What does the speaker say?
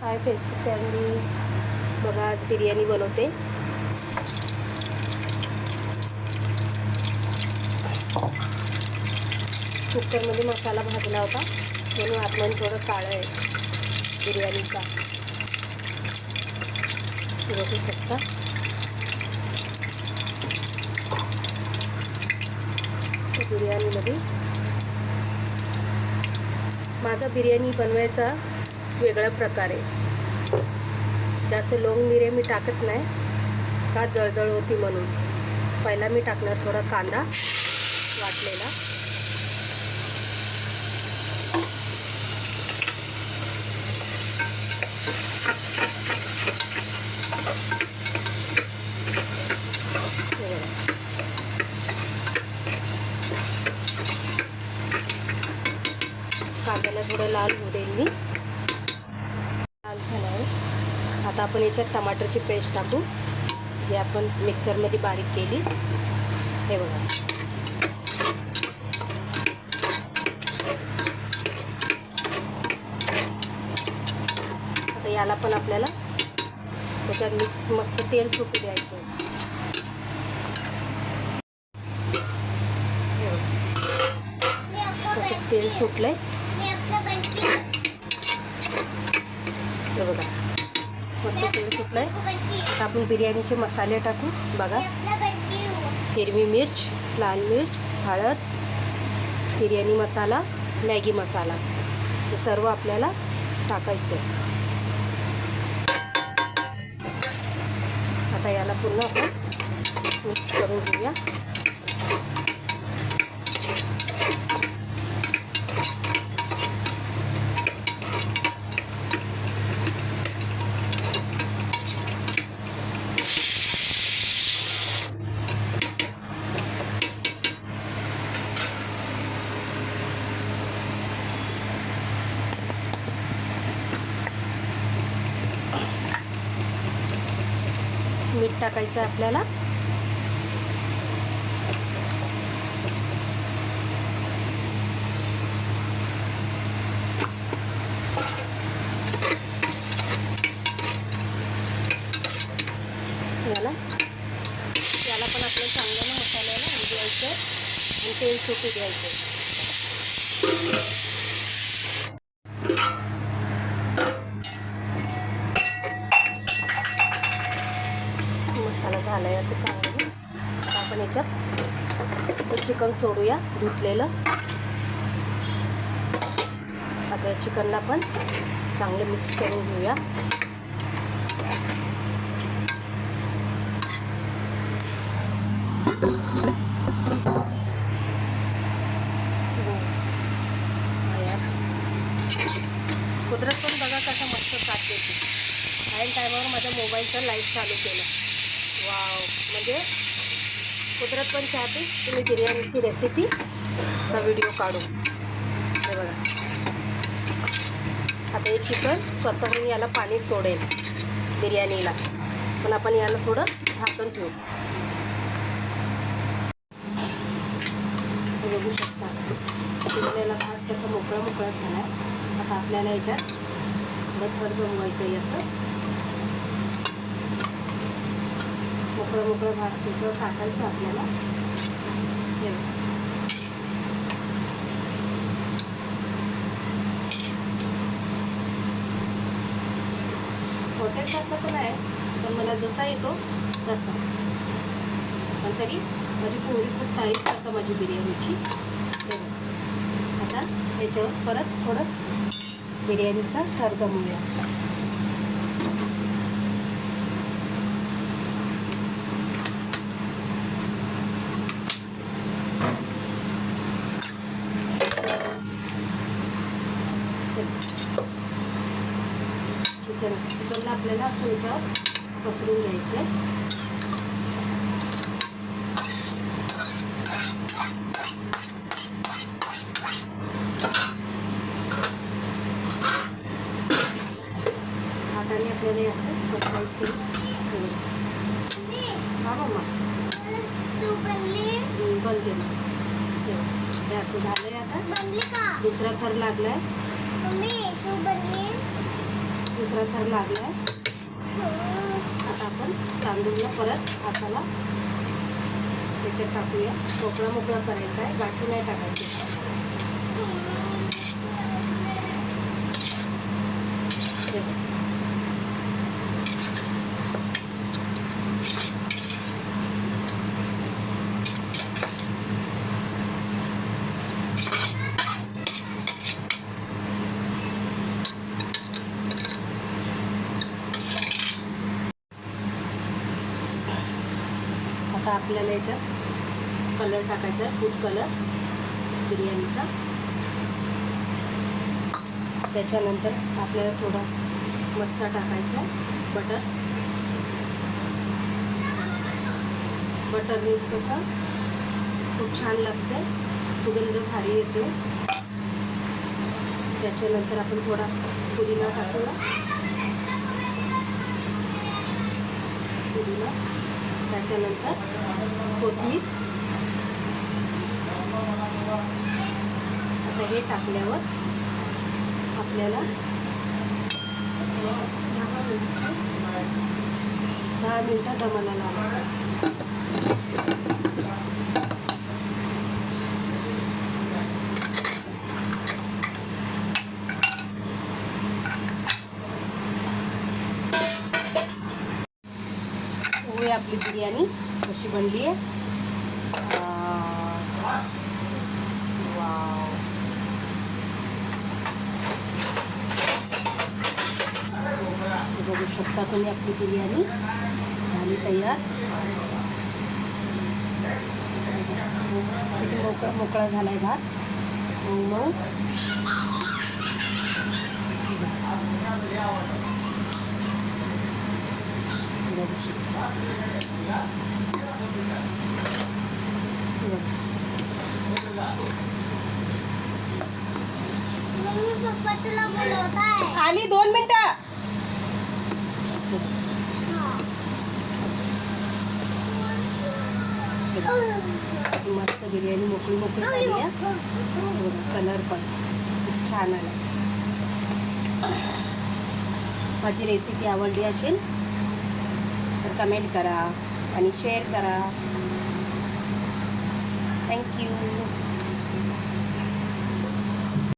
हाय Facebook family, बघा आज बिर्याणी बनवते। कुकरमध्ये मसाला भाजला होता म्हणून आतमध्ये थोडं काळं आहे बिर्याणीचा, बघू शकता। बिर्याणीमध्ये माझा बिर्याणी बनवायचा वेगळा प्रकार आहे। जास्त लवंग मिरे मी टाकत नाही का जळजळ होती म्हणून। पहिला मी टाकणार थोडा कांदा वाटलेला, कांद्याला थोडं लाल होऊ देईल मी। लाल झाला आहे। आता आपण याच्यात टमाटरची पेस्ट टाकू, जे आपण मिक्सरमध्ये बारीक केली। हे बघा, आता याला पण आपल्याला त्याच्यात मिक्स मस्त तेल सुटू द्यायचं। तसं तेल सुटलंय, हे बघा मस्त तेल सुटलंय। आता आपण बिर्याणीचे मसाले टाकू। बघा, हिरवी मिर्च, लाल मिर्च, हळद, बिर्याणी मसाला, मॅगी मसाला, हे सर्व आपल्याला टाकायचं। आता याला पुन्हा आपण मिक्स करून घेऊया। मीठ टाकायचं आहे आपल्याला। याला पण आपल्याला चांगल्यानं मसाल्याला द्यायचं आणि तेल सुटू द्यायचं। मसाला झाला आहे आता चांगलं। आपण याच्यात चिकन सोडूया धुतलेलं। आता या चिकनला पण चांगलं मिक्स करून घेऊया। कुदरत पण बघा कसा मस्त साथ देते। ऐन टायमावर माझ्या मोबाईलचा लाईट चालू केलं। वाव, म्हणजे कुदरत पण चाहते तुम्ही बिर्याणीची रेसिपीचा व्हिडिओ काढू। हे बघा, आता हे चिकन स्वतःहून याला पाणी सोडेल बिर्याणीला, पण आपण याला थोडं झाकण ठेवू। बघू शकता शिजलेला भात कसा मोकळा मोकळा झाला आहे। आता आपल्याला याच्यात थर जमवायचं। याचं मोकळं मोकळं भात त्याच्यावर टाकायचं आपल्याला। हॉटेलसारखं पण आहे, पण मला जसा येतो तसा, पण तरी माझी पोळी खूप तारीफ करतं माझी बिर्याणीची। आता याच्यावर परत थोडं बिर्याणीचा थर जमवूया। चिकनला आपल्याला असं याच्यावर पसरून घ्यायचं आहे। हाताने आपल्याला असं पसरायचं। हा मम्मा बनते ना, हे असं झालंय। आता दुसरा थर लागलाय। दुसरा थर लागला आहे. आता आपण तांदूळला परत हाताला त्याच्यात टाकूया. मोकळा मोकळा करायचा आहे, गाठी नाही टाकायची. आता आपल्याला याच्यात कलर टाकायचा आहे, फूड कलर बिर्याणीचा. त्याच्यानंतर आपल्याला थोडा मस्का टाकायचा आहे, बटरने कसं खूप छान लागते, सुगंध भारी येते. त्याच्यानंतर आपण थोडा पुदिना टाकूया, पुदिना. त्याच्यानंतर कोथिंबीर. आता हे टाकल्यावर आपल्याला 10 मिनिटं दमाला लावायचं. आपली बिर्याणी कशी बनली आहे. वाव, बघू शकता तुम्ही आपली बिर्याणी झाली तयार. किती मोकळा झालाय भात, मऊ. बघू शकता. आली 2 मिनिटं. मस्त बिर्याणी मोकळी झाली आहे. कलर पण खूप छान आला. माझी रेसिपी आवडली असेल तर कमेंट करा आणि शेअर करा. थँक्यू.